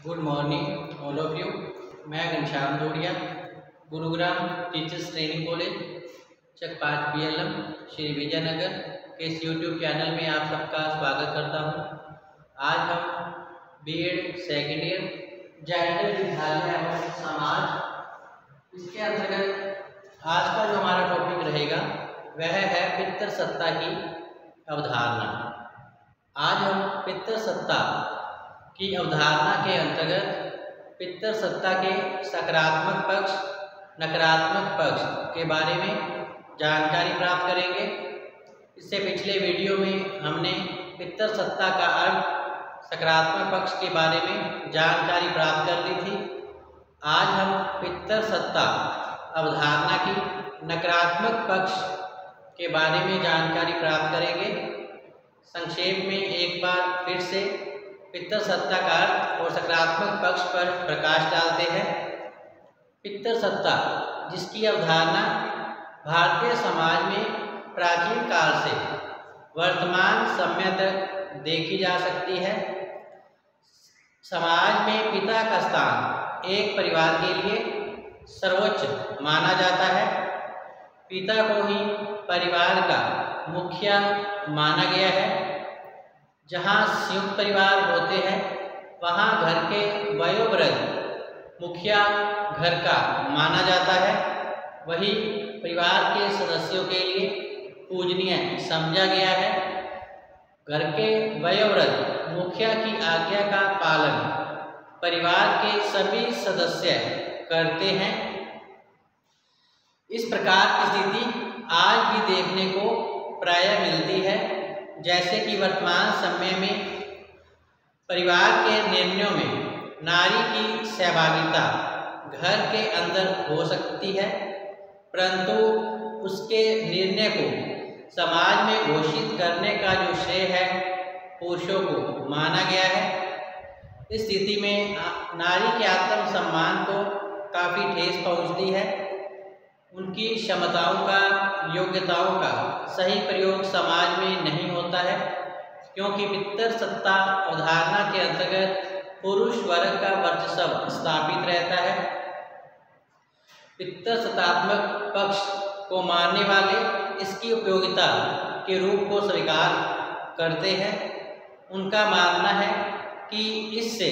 Good morning all of you. मैं घनश्याम जोड़िया, Gurugram teachers training college चक 5 PLM Shri Vijayanagar के इस यूट्यूब चैनल में आप सबका स्वागत करता हूं। आज हम B.Ed सेकेंड ईयर जेंडर विद्यालय एवं समाज, इसके अंतर्गत आज का जो हमारा टॉपिक रहेगा वह है पितृसत्ता की अवधारणा। आज हम पितृसत्ता की अवधारणा के अंतर्गत पितृसत्ता के सकारात्मक पक्ष, नकारात्मक पक्ष के बारे में जानकारी प्राप्त करेंगे। इससे पिछले वीडियो में हमने पितृसत्ता का अर्थ, सकारात्मक पक्ष के बारे में जानकारी प्राप्त कर ली थी। आज हम पितृसत्ता अवधारणा की नकारात्मक पक्ष के बारे में जानकारी प्राप्त करेंगे। संक्षेप में एक बार फिर से पितृसत्ता का अर्थ और सकारात्मक पक्ष पर प्रकाश डालते हैं। पितृसत्ता, जिसकी अवधारणा भारतीय समाज में प्राचीन काल से वर्तमान समय तक देखी जा सकती है। समाज में पिता का स्थान एक परिवार के लिए सर्वोच्च माना जाता है। पिता को ही परिवार का मुखिया माना गया है। जहाँ संयुक्त परिवार होते हैं वहाँ घर के वयोवृद्ध मुखिया घर का माना जाता है। वही परिवार के सदस्यों के लिए पूजनीय समझा गया है। घर के वयोवृद्ध मुखिया की आज्ञा का पालन परिवार के सभी सदस्य करते हैं। इस प्रकार की स्थिति आज भी देखने को प्रायः मिलती है। जैसे कि वर्तमान समय में परिवार के निर्णयों में नारी की सहभागिता घर के अंदर हो सकती है, परंतु उसके निर्णय को समाज में घोषित करने का जो श्रेय है पुरुषों को माना गया है। इस स्थिति में नारी के आत्मसम्मान को काफ़ी ठेस पहुंचती है। उनकी क्षमताओं का, योग्यताओं का सही प्रयोग समाज में नहीं होता है, क्योंकि पितृसत्ता अवधारणा के अंतर्गत पुरुष वर्ग का वर्चस्व स्थापित रहता है। पितृसत्तात्मक पक्ष को मानने वाले इसकी उपयोगिता के रूप को स्वीकार करते हैं। उनका मानना है कि इससे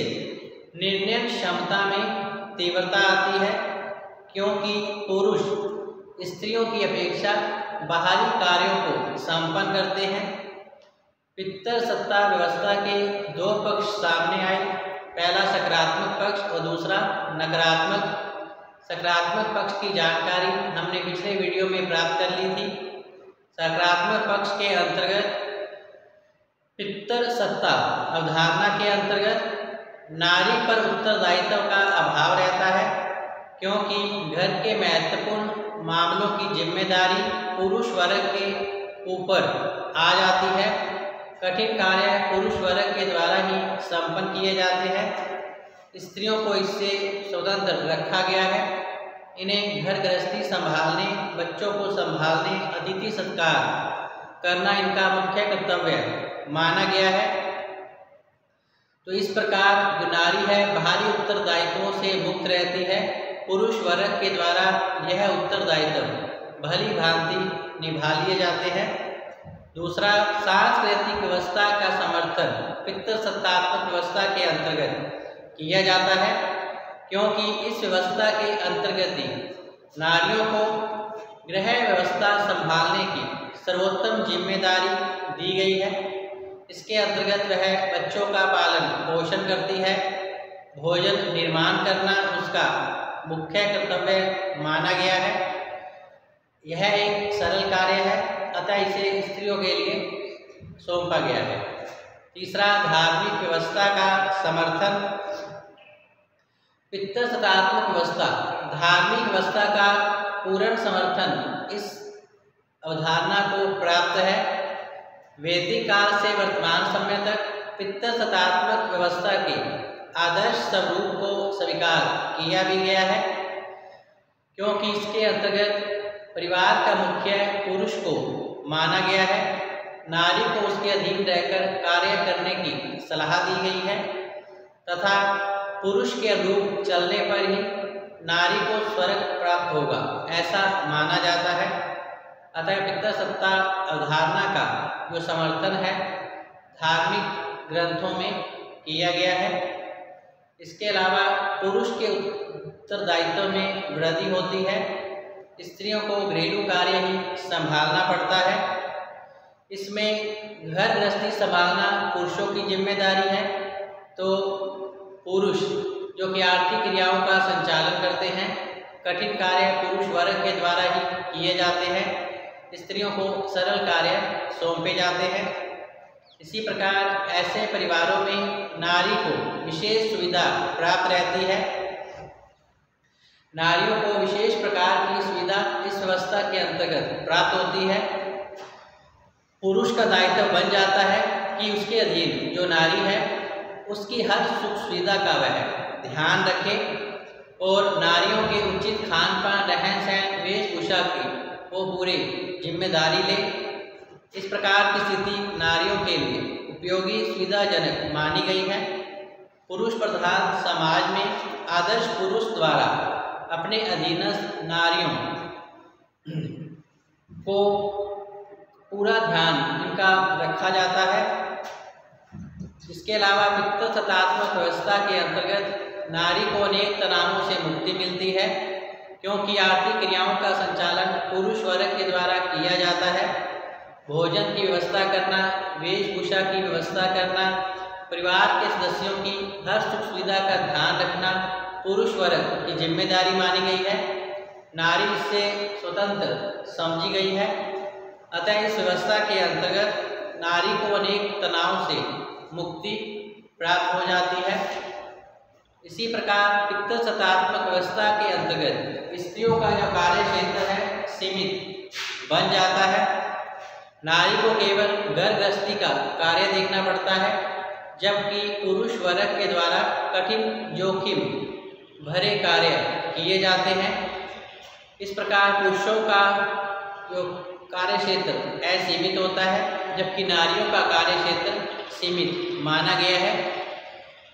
निर्णय क्षमता में तीव्रता आती है, क्योंकि पुरुष स्त्रियों की अपेक्षा बाहरी कार्यों को संपन्न करते हैं। पितृसत्ता व्यवस्था के दो पक्ष सामने आए, पहला सकारात्मक पक्ष और दूसरा नकारात्मक। सकारात्मक पक्ष की जानकारी हमने पिछले वीडियो में प्राप्त कर ली थी। सकारात्मक पक्ष के अंतर्गत पितृसत्ता अवधारणा के अंतर्गत नारी पर उत्तरदायित्व का अभाव रहता है, क्योंकि घर के महत्वपूर्ण मामलों की जिम्मेदारी पुरुष वर्ग के ऊपर आ जाती है। कठिन कार्य पुरुष वर्ग के द्वारा ही संपन्न किए जाते हैं। स्त्रियों को इससे स्वतंत्र रखा गया है। इन्हें घर गृहस्थी संभालने, बच्चों को संभालने, अतिथि सत्कार करना इनका मुख्य कर्तव्य माना गया है। तो इस प्रकार जो नारी है बाहरी उत्तरदायित्वों से मुक्त रहती है। पुरुष वर्ग के द्वारा यह उत्तरदायित्व भली भांति निभा लिए जाते हैं। दूसरा, सांस्कृतिक व्यवस्था का समर्थन पितृसत्तात्मक व्यवस्था के अंतर्गत किया जाता है, क्योंकि इस व्यवस्था के अंतर्गत ही नारियों को गृह व्यवस्था संभालने की सर्वोत्तम जिम्मेदारी दी गई है। इसके अंतर्गत वह बच्चों का पालन पोषण करती है। भोजन निर्माण करना उसका मुख्य कर्तव्य माना गया है। यह एक सरल कार्य है, अतः इसे स्त्रियों के लिए सौंपा गया है। तीसरा, धार्मिक व्यवस्था का समर्थन। पितृसत्तात्मक व्यवस्था, धार्मिक व्यवस्था का पूर्ण समर्थन इस अवधारणा को प्राप्त है। वैदिक काल से वर्तमान समय तक पितृसत्तात्मक व्यवस्था के आदर्श स्वरूप को स्वीकार किया भी गया है, क्योंकि इसके अंतर्गत परिवार का मुखिया पुरुष को माना गया है। नारी को उसके अधीन रहकर कार्य करने की सलाह दी गई है तथा पुरुष के अनुरूप चलने पर ही नारी को स्वर्ग प्राप्त होगा, ऐसा माना जाता है। अतः पितृसत्ता अवधारणा का जो समर्थन है धार्मिक ग्रंथों में किया गया है। इसके अलावा पुरुष के उत्तरदायित्व में वृद्धि होती है। स्त्रियों को घरेलू कार्य ही संभालना पड़ता है। इसमें घर गृहस्थी संभालना पुरुषों की जिम्मेदारी है, तो पुरुष जो कि आर्थिक क्रियाओं का संचालन करते हैं, कठिन कार्य पुरुष वर्ग के द्वारा ही किए जाते हैं। स्त्रियों को सरल कार्य सौंपे जाते हैं। इसी प्रकार ऐसे परिवारों में नारी को विशेष सुविधा प्राप्त रहती है। नारियों को विशेष प्रकार की सुविधा इस व्यवस्था के अंतर्गत प्राप्त होती है। पुरुष का दायित्व बन जाता है कि उसके अधीन जो नारी है उसकी हर सुख सुविधा का वह ध्यान रखे और नारियों के उचित खान पान, रहन सहन, वेशभूषा की वो पूरी जिम्मेदारी ले। इस प्रकार की स्थिति नारियों के लिए उपयोगी सुविधाजनक मानी गई है। पुरुष प्रधान समाज में आदर्श पुरुष द्वारा अपने अधीनस्थ नारियों को पूरा ध्यान इनका रखा जाता है। इसके अलावा पितृसत्तात्मक व्यवस्था के अंतर्गत नारी को अनेक तनावों से मुक्ति मिलती है, क्योंकि आर्थिक क्रियाओं का संचालन पुरुष वर्ग के द्वारा किया जाता है। भोजन की व्यवस्था करना, वेशभूषा की व्यवस्था करना, परिवार के सदस्यों की हर सुख सुविधा का ध्यान रखना पुरुष वर्ग की जिम्मेदारी मानी गई है। नारी इससे स्वतंत्र समझी गई है। अतः इस व्यवस्था के अंतर्गत नारी को अनेक तनाव से मुक्ति प्राप्त हो जाती है। इसी प्रकार पितृसत्तात्मक व्यवस्था के अंतर्गत स्त्रियों का जो कार्य क्षेत्र है सीमित बन जाता है। नारी को केवल घर गृहस्थी का कार्य देखना पड़ता है, जबकि पुरुष वर्ग के द्वारा कठिन जोखिम भरे कार्य किए जाते हैं। इस प्रकार पुरुषों का जो कार्य क्षेत्र असीमित होता है, जबकि नारियों का कार्य क्षेत्र सीमित माना गया है।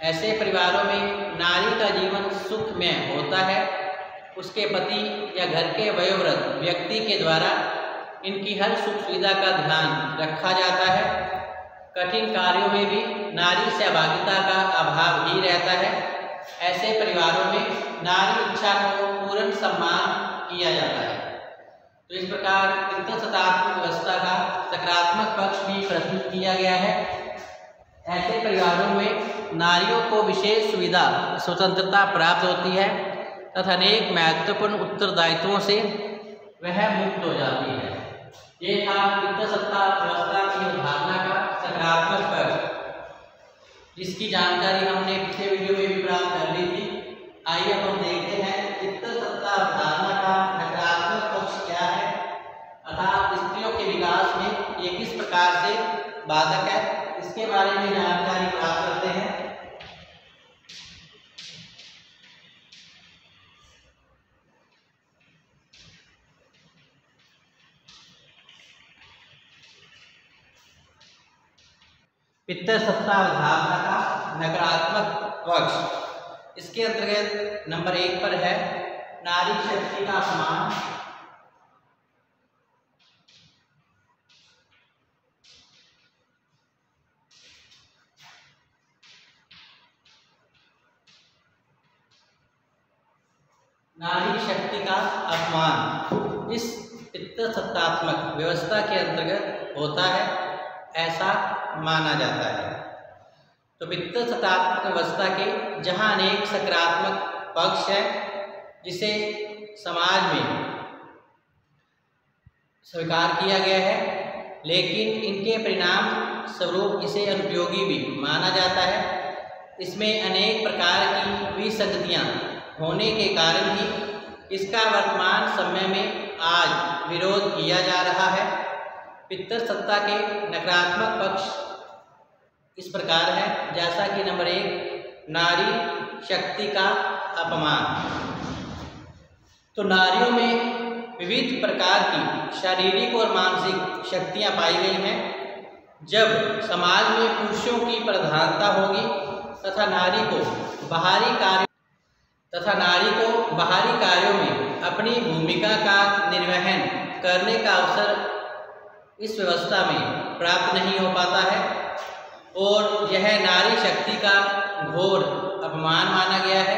ऐसे परिवारों में नारी का जीवन सुखमय होता है। उसके पति या घर के वयोवृद्ध व्यक्ति के द्वारा इनकी हर सुख सुविधा का ध्यान रखा जाता है। कठिन कार्यों में भी नारी सहभागिता का अभाव ही रहता है। ऐसे परिवारों में नारी इच्छा को पूर्ण सम्मान किया जाता है। तो इस प्रकार पितृसत्तात्मक व्यवस्था का सकारात्मक पक्ष भी प्रस्तुत किया गया है। ऐसे परिवारों में नारियों को विशेष सुविधा, स्वतंत्रता प्राप्त होती है तथा अनेक महत्वपूर्ण उत्तरदायित्वों से वह मुक्त हो जाती है। ये था पितृसत्ता व्यवस्था की अवधारणा का सकारात्मक पक्ष, जिसकी जानकारी हमने पिछले वीडियो में भी प्राप्त कर ली थी। आइए अब हम देखते हैं पितृसत्ता अवधारणा का नकारात्मक पक्ष क्या है, अर्थात स्त्रियों के विकास में ये किस प्रकार से बाधक है, इसके बारे में जानकारी प्राप्त करते हैं। पितृसत्ता अवधारणा का नकारात्मक पक्ष, इसके अंतर्गत नंबर 1 पर है नारी शक्ति का अपमान। नारी शक्ति का अपमान इस पितृसत्तात्मक व्यवस्था के अंतर्गत होता है, ऐसा माना जाता है। तो पितृसत्तात्मक व्यवस्था के जहाँ अनेक सकारात्मक पक्ष है, जिसे समाज में स्वीकार किया गया है, लेकिन इनके परिणाम स्वरूप इसे अनुपयोगी भी माना जाता है। इसमें अनेक प्रकार की विसंगतियाँ होने के कारण ही इसका वर्तमान समय में आज विरोध किया जा रहा है। पितृसत्ता के नकारात्मक पक्ष इस प्रकार है, जैसा कि नंबर 1 नारी शक्ति का अपमान। तो नारियों में विविध प्रकार की शारीरिक और मानसिक शक्तियां पाई गई हैं। जब समाज में पुरुषों की प्रधानता होगी तथा नारी को बाहरी कार्यों में अपनी भूमिका का निर्वहन करने का अवसर इस व्यवस्था में प्राप्त नहीं हो पाता है और यह नारी शक्ति का घोर अपमान माना गया है,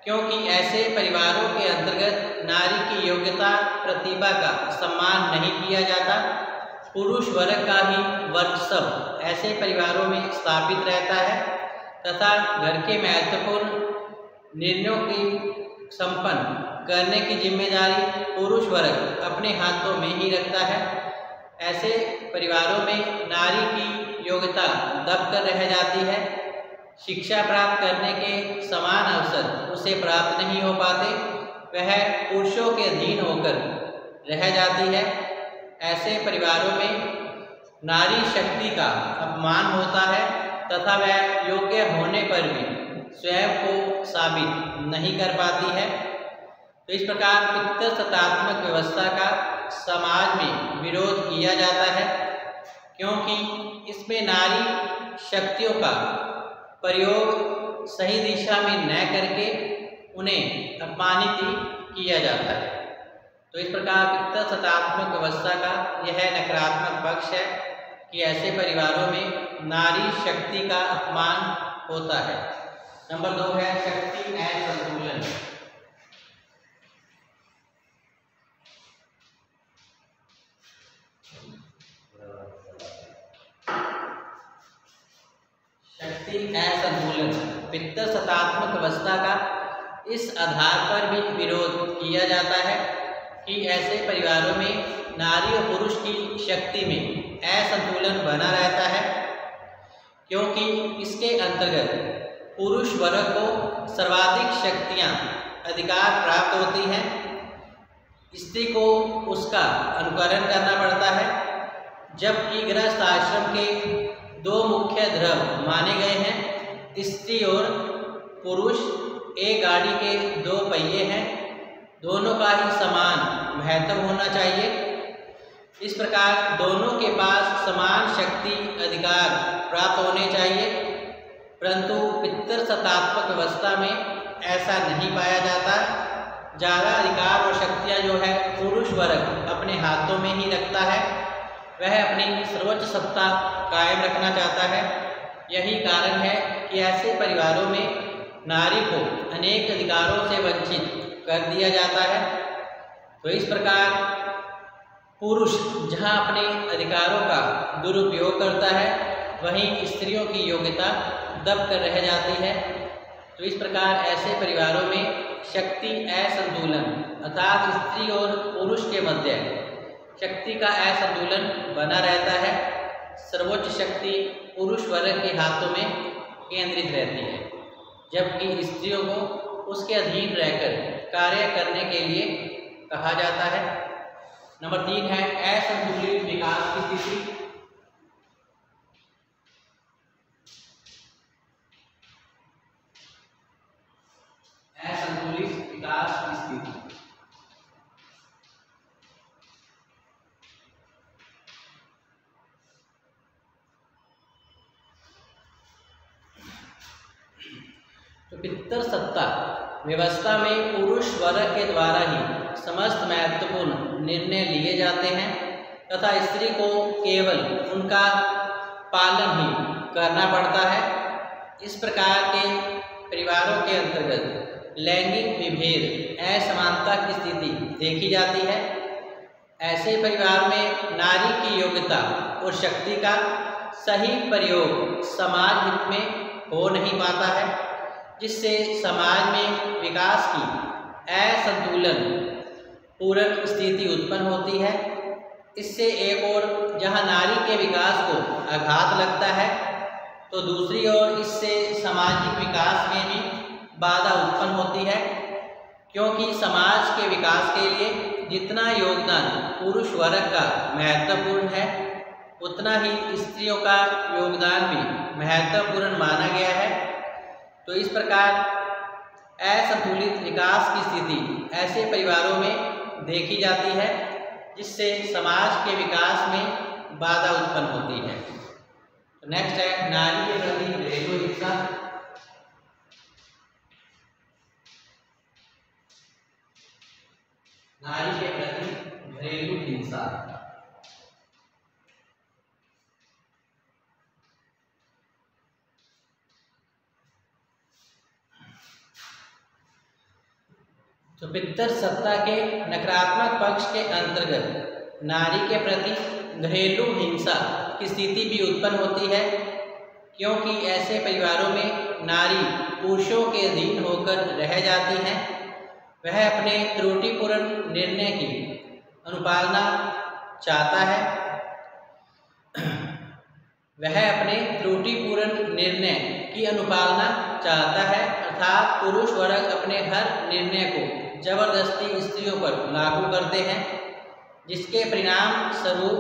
क्योंकि ऐसे परिवारों के अंतर्गत नारी की योग्यता प्रतिभा का सम्मान नहीं किया जाता। पुरुष वर्ग का ही वर्चस्व ऐसे परिवारों में स्थापित रहता है तथा घर के महत्वपूर्ण निर्णयों की संपन्न करने की जिम्मेदारी पुरुष वर्ग अपने हाथों में ही रखता है। ऐसे परिवारों में नारी की योग्यता दब कर रह जाती है। शिक्षा प्राप्त करने के समान अवसर उसे प्राप्त नहीं हो पाते, वह पुरुषों के अधीन होकर रह जाती है। ऐसे परिवारों में नारी शक्ति का अपमान होता है तथा वह योग्य होने पर भी स्वयं को साबित नहीं कर पाती है। तो इस प्रकार पितृसत्तात्मक व्यवस्था का समाज में विरोध किया जाता है, क्योंकि इसमें नारी शक्तियों का प्रयोग सही दिशा में न करके उन्हें अपमानित किया जाता है। तो इस प्रकार पितृसत्तात्मक व्यवस्था का यह नकारात्मक पक्ष है कि ऐसे परिवारों में नारी शक्ति का अपमान होता है। नंबर 2 है शक्ति असंतुलन। शक्ति असंतुलन पितृसत्तात्मक व्यवस्था का इस आधार पर भी विरोध किया जाता है कि ऐसे परिवारों में नारी और पुरुष की शक्ति में असंतुलन बना रहता है, क्योंकि इसके अंतर्गत पुरुष वर्ग को सर्वाधिक शक्तियां अधिकार प्राप्त होती हैं। स्त्री को उसका अनुकरण करना पड़ता है, जबकि गृहस्थ आश्रम के 2 मुख्य धर्म माने गए हैं, स्त्री और पुरुष एक गाड़ी के 2 पहिए हैं, दोनों का ही समान महत्व होना चाहिए। इस प्रकार दोनों के पास समान शक्ति अधिकार प्राप्त होने चाहिए, परंतु पितृसत्तात्मक व्यवस्था में ऐसा नहीं पाया जाता। ज़्यादा अधिकार और शक्तियाँ जो है पुरुष वर्ग अपने हाथों में ही रखता है, वह अपनी सर्वोच्च सत्ता कायम रखना चाहता है। यही कारण है कि ऐसे परिवारों में नारी को अनेक अधिकारों से वंचित कर दिया जाता है। तो इस प्रकार पुरुष जहां अपने अधिकारों का दुरुपयोग करता है, वहीं स्त्रियों की योग्यता दब कर रह जाती है। तो इस प्रकार ऐसे परिवारों में शक्ति असंतुलन अर्थात स्त्री और पुरुष के मध्य शक्ति का असंतुलन बना रहता है। सर्वोच्च शक्ति पुरुष वर्ग के हाथों में केंद्रित रहती है, जबकि स्त्रियों को उसके अधीन रहकर कार्य करने के लिए कहा जाता है। नंबर 3 है असंतुलित विकास की स्थिति। असंतुलित विकास की स्थिति तो पितृसत्ता व्यवस्था में पुरुष वर्ग के द्वारा ही समस्त महत्वपूर्ण निर्णय लिए जाते हैं तथा स्त्री को केवल उनका पालन ही करना पड़ता है। इस प्रकार के परिवारों के अंतर्गत लैंगिक विभेद असमानता की स्थिति देखी जाती है। ऐसे परिवार में नारी की योग्यता और शक्ति का सही प्रयोग समाज हित में हो नहीं पाता है, जिससे समाज में विकास की असंतुलन पूर्ण स्थिति उत्पन्न होती है। इससे एक ओर जहां नारी के विकास को आघात लगता है, तो दूसरी ओर इससे सामाजिक विकास में भी बाधा उत्पन्न होती है, क्योंकि समाज के विकास के लिए जितना योगदान पुरुष वर्ग का महत्वपूर्ण है, उतना ही स्त्रियों का योगदान भी महत्वपूर्ण माना गया है। तो इस प्रकार असंतुलित विकास की स्थिति ऐसे परिवारों में देखी जाती है, जिससे समाज के विकास में बाधा उत्पन्न होती है। तो नेक्स्ट है नारी के प्रति घरेलू हिंसा। नारी के प्रति घरेलू हिंसा। तो पितृसत्ता के नकारात्मक पक्ष के अंतर्गत नारी के प्रति घरेलू हिंसा की स्थिति भी उत्पन्न होती है, क्योंकि ऐसे परिवारों में नारी पुरुषों के अधीन होकर रह जाती हैं। वह अपने त्रुटिपूर्ण निर्णय की अनुपालना चाहता है अर्थात पुरुष वर्ग अपने हर निर्णय को जबरदस्ती स्त्रियों पर लागू करते हैं, जिसके परिणाम स्वरूप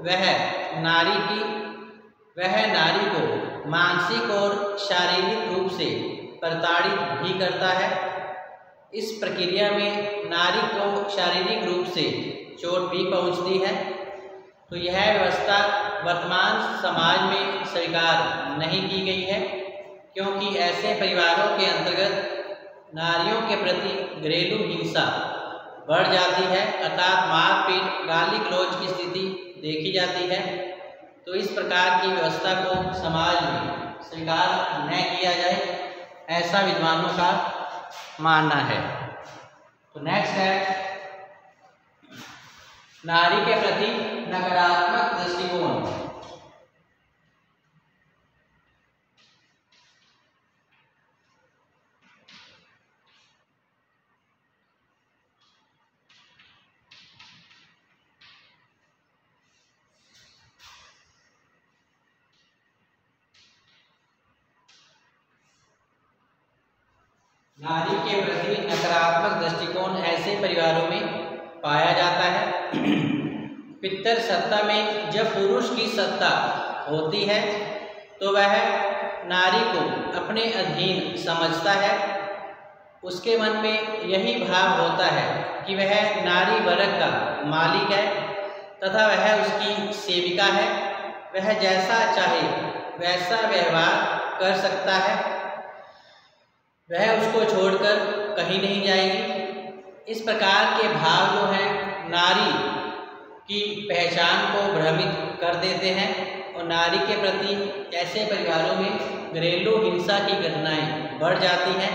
वह नारी को मानसिक और शारीरिक रूप से प्रताड़ित भी करता है। इस प्रक्रिया में नारी को शारीरिक रूप से चोट भी पहुंचती है। तो यह व्यवस्था वर्तमान समाज में स्वीकार नहीं की गई है, क्योंकि ऐसे परिवारों के अंतर्गत नारियों के प्रति घरेलू हिंसा बढ़ जाती है, अर्थात मारपीट, गाली गलौज की स्थिति देखी जाती है। तो इस प्रकार की व्यवस्था को समाज में स्वीकार न किया जाए, ऐसा विद्वानों का मानना है। तो नेक्स्ट है नारी के प्रति नकारात्मक दृष्टिकोण। नारी के प्रति नकारात्मक दृष्टिकोण ऐसे परिवारों में पाया जाता है। पितृसत्ता में जब पुरुष की सत्ता होती है तो वह नारी को अपने अधीन समझता है। उसके मन में यही भाव होता है कि वह नारी वर्ग का मालिक है तथा वह उसकी सेविका है। वह जैसा चाहे वैसा व्यवहार कर सकता है, वह उसको छोड़कर कहीं नहीं जाएगी। इस प्रकार के भाव जो हैं नारी की पहचान को भ्रमित कर देते हैं और नारी के प्रति ऐसे परिवारों में घरेलू हिंसा की घटनाएं बढ़ जाती हैं।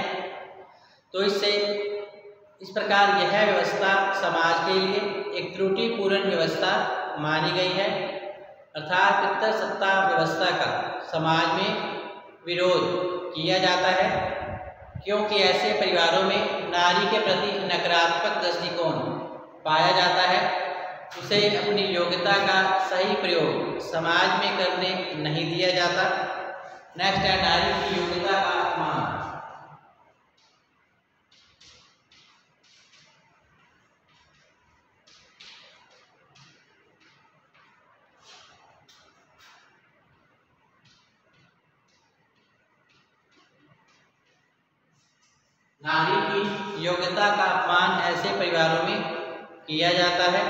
तो इस प्रकार यह व्यवस्था समाज के लिए एक त्रुटिपूर्ण व्यवस्था मानी गई है, अर्थात पितृसत्ता व्यवस्था का समाज में विरोध किया जाता है, क्योंकि ऐसे परिवारों में नारी के प्रति नकारात्मक दृष्टिकोण पाया जाता है। उसे अपनी योग्यता का सही प्रयोग समाज में करने नहीं दिया जाता। नेक्स्ट है नारी की योग्यता का अपमान। नारी की योग्यता का अपमान ऐसे परिवारों में किया जाता है।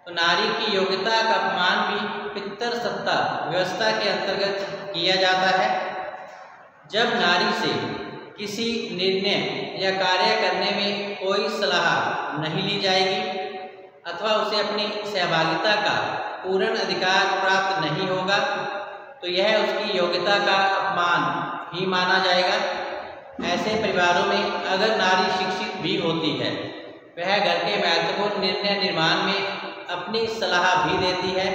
तो नारी की योग्यता का अपमान भी पितृसत्ता व्यवस्था के अंतर्गत किया जाता है। जब नारी से किसी निर्णय या कार्य करने में कोई सलाह नहीं ली जाएगी अथवा उसे अपनी सहभागिता का पूर्ण अधिकार प्राप्त नहीं होगा, तो यह उसकी योग्यता का अपमान ही माना जाएगा। ऐसे परिवारों में अगर नारी शिक्षित भी होती है, वह घर के महत्वपूर्ण निर्णय निर्माण में अपनी सलाह भी देती है,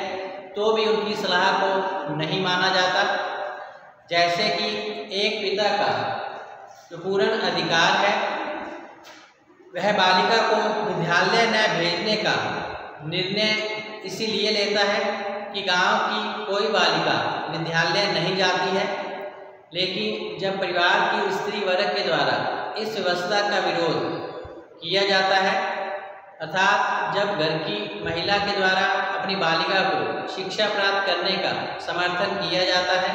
तो भी उनकी सलाह को नहीं माना जाता। जैसे कि एक पिता का जो पूर्ण अधिकार है, वह बालिका को विद्यालय न भेजने का निर्णय इसीलिए लेता है कि गांव की कोई बालिका विद्यालय नहीं जाती है। लेकिन जब परिवार की स्त्री वर्ग के द्वारा इस व्यवस्था का विरोध किया जाता है, अर्थात जब घर की महिला के द्वारा अपनी बालिका को शिक्षा प्राप्त करने का समर्थन किया जाता है,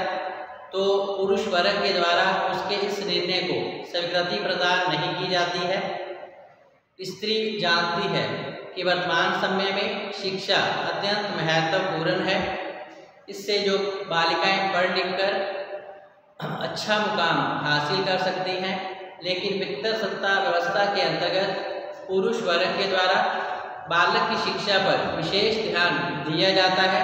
तो पुरुष वर्ग के द्वारा उसके इस निर्णय को स्वीकृति प्रदान नहीं की जाती है। स्त्री जानती है कि वर्तमान समय में शिक्षा अत्यंत महत्वपूर्ण है। इससे जो बालिकाएं पढ़ लिख कर अच्छा मुकाम हासिल कर सकती हैं, लेकिन पितृसत्ता व्यवस्था के अंतर्गत पुरुष वर्ग के द्वारा बालक की शिक्षा पर विशेष ध्यान दिया जाता है,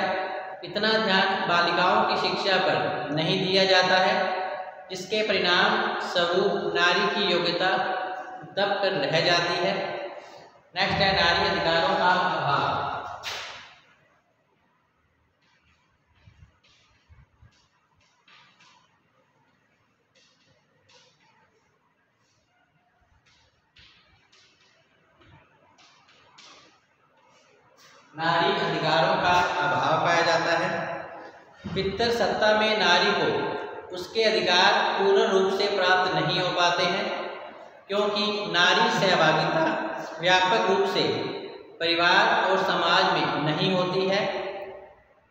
इतना ध्यान बालिकाओं की शिक्षा पर नहीं दिया जाता है, जिसके परिणाम स्वरूप नारी की योग्यता दब कर रह जाती है। नेक्स्ट है नारी अधिकारों का अभाव। नारी अधिकारों का अभाव पाया जाता है। पितृ सत्ता में नारी को उसके अधिकार पूर्ण रूप से प्राप्त नहीं हो पाते हैं, क्योंकि नारी सहभागिता व्यापक रूप से परिवार और समाज में नहीं होती है।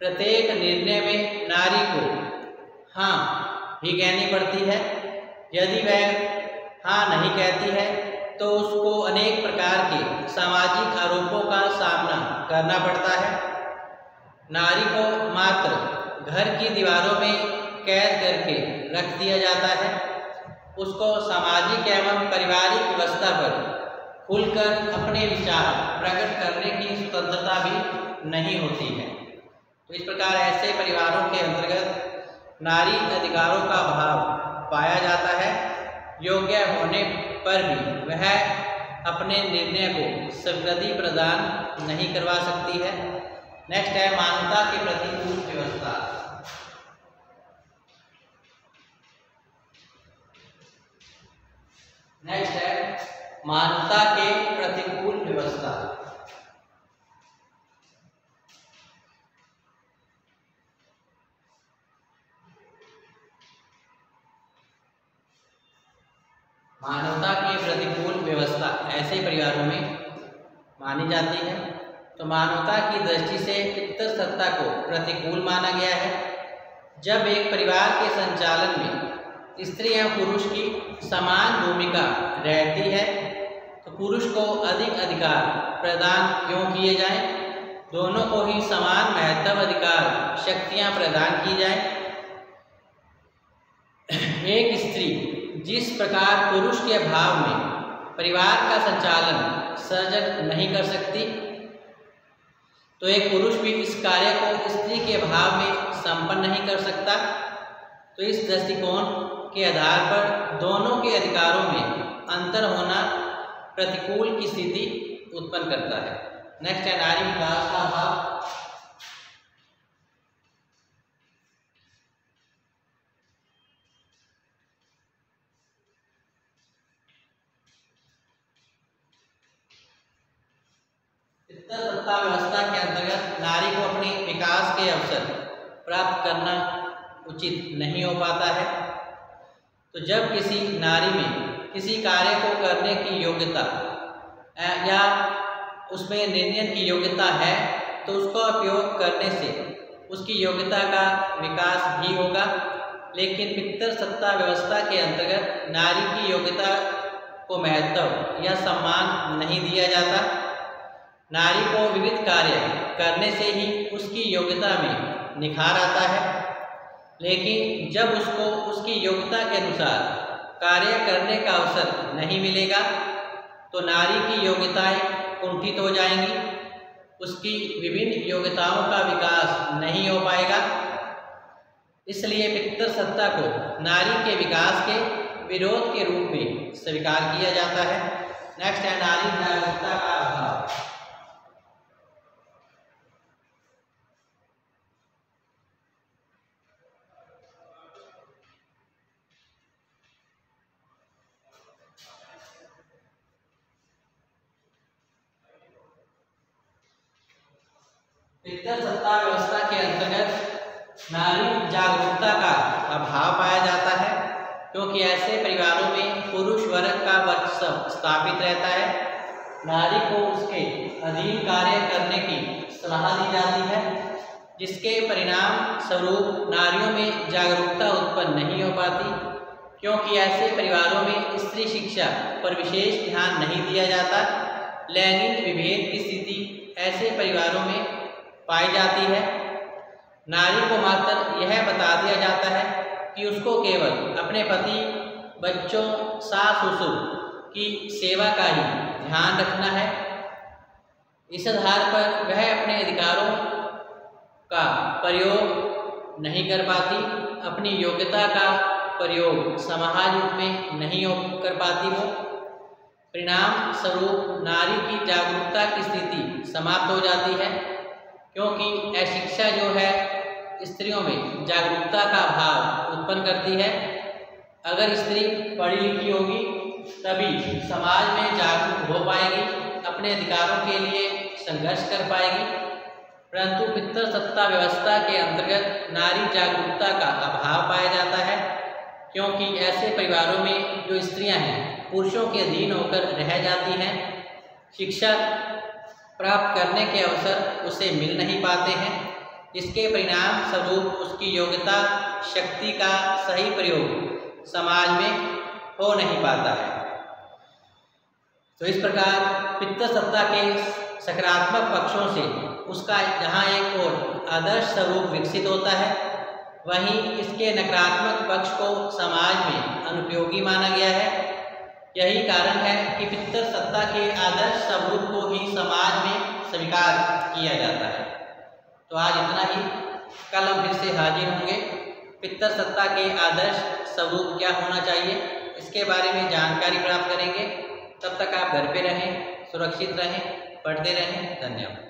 प्रत्येक निर्णय में नारी को हाँ ही कहनी पड़ती है। यदि वह हाँ नहीं कहती है तो उसको अनेक प्रकार के सामाजिक आरोपों का सामना करना पड़ता है। नारी को मात्र घर की दीवारों में कैद करके रख दिया जाता है। उसको सामाजिक एवं पारिवारिक व्यवस्था पर खुलकर अपने विचार प्रकट करने की स्वतंत्रता भी नहीं होती है। तो इस प्रकार ऐसे परिवारों के अंतर्गत नारी अधिकारों का अभाव पाया जाता है। योग्य होने पर भी वह अपने निर्णय को स्वीकृति प्रदान नहीं करवा सकती है। नेक्स्ट है मानवता के प्रतिकूल व्यवस्था। नेक्स्ट है मानवता के प्रतिकूल व्यवस्था। मानवता की प्रतिकूल व्यवस्था ऐसे परिवारों में मानी जाती है। तो मानवता की दृष्टि से पितृ सत्ता को प्रतिकूल माना गया है। जब एक परिवार के संचालन में स्त्री एवं पुरुष की समान भूमिका रहती है तो पुरुष को अधिक अधिकार प्रदान क्यों किए जाएं? दोनों को ही समान महत्व अधिकार शक्तियां प्रदान की जाएं। एक स्त्री जिस प्रकार पुरुष के अभाव में परिवार का संचालन सर्जन नहीं कर सकती, तो एक पुरुष भी इस कार्य को स्त्री के अभाव में संपन्न नहीं कर सकता। तो इस दृष्टिकोण के आधार पर दोनों के अधिकारों में अंतर होना प्रतिकूल की स्थिति उत्पन्न करता है। नेक्स्ट है नारी विकास का अभाव। पितृ सत्ता व्यवस्था के अंतर्गत नारी को अपने विकास के अवसर प्राप्त करना उचित नहीं हो पाता है। तो जब किसी नारी में किसी कार्य को करने की योग्यता या उसमें निर्णय की योग्यता है तो उसका उपयोग करने से उसकी योग्यता का विकास भी होगा। लेकिन पितृ सत्ता व्यवस्था के अंतर्गत नारी की योग्यता को महत्व या सम्मान नहीं दिया जाता। नारी को विविध कार्य करने से ही उसकी योग्यता में निखार आता है, लेकिन जब उसको उसकी योग्यता के अनुसार कार्य करने का अवसर नहीं मिलेगा तो नारी की योग्यताएं कुंठित हो जाएंगी, उसकी विभिन्न योग्यताओं का विकास नहीं हो पाएगा। इसलिए पितृ सत्ता को नारी के विकास के विरोध के रूप में स्वीकार किया जाता है। नेक्स्ट है नारी जागरूकता का अभाव। पितृ सत्ता व्यवस्था के अंतर्गत नारी जागरूकता का अभाव पाया जाता है, क्योंकि ऐसे परिवारों में पुरुष वर्ग का वर्चस्व स्थापित रहता है। नारी को उसके अधीन कार्य करने की सलाह दी जाती है, जिसके परिणाम स्वरूप नारियों में जागरूकता उत्पन्न नहीं हो पाती, क्योंकि ऐसे परिवारों में स्त्री शिक्षा पर विशेष ध्यान नहीं दिया जाता। लैंगिक विभेद की स्थिति ऐसे परिवारों में पाई जाती है। नारी को मात्र यह बता दिया जाता है कि उसको केवल अपने पति, बच्चों, सास ससुर की सेवा का ही ध्यान रखना है। इस आधार पर वह अपने अधिकारों का प्रयोग नहीं कर पाती, अपनी योग्यता का प्रयोग समाज में नहीं कर पाती वो। परिणाम स्वरूप नारी की जागरूकता की स्थिति समाप्त हो जाती है, क्योंकि अशिक्षा जो है स्त्रियों में जागरूकता का अभाव उत्पन्न करती है। अगर स्त्री पढ़ी लिखी होगी तभी समाज में जागरूक हो पाएगी, अपने अधिकारों के लिए संघर्ष कर पाएगी। परंतु पितृसत्ता व्यवस्था के अंतर्गत नारी जागरूकता का अभाव पाया जाता है, क्योंकि ऐसे परिवारों में जो स्त्रियां हैं पुरुषों के अधीन होकर रह जाती हैं, शिक्षा प्राप्त करने के अवसर उसे मिल नहीं पाते हैं, जिसके परिणाम स्वरूप उसकी योग्यता शक्ति का सही प्रयोग समाज में हो नहीं पाता है। तो इस प्रकार पितृसत्ता के सकारात्मक पक्षों से उसका जहाँ एक और आदर्श स्वरूप विकसित होता है, वहीं इसके नकारात्मक पक्ष को समाज में अनुपयोगी माना गया है। यही कारण है कि पितृसत्ता के आदर्श स्वरूप को ही समाज में स्वीकार किया जाता है। तो आज इतना ही, कल हम फिर से हाजिर होंगे। पितृसत्ता के आदर्श स्वरूप क्या होना चाहिए इसके बारे में जानकारी प्राप्त करेंगे। तब तक आप घर पे रहें, सुरक्षित रहें, पढ़ते रहें। धन्यवाद।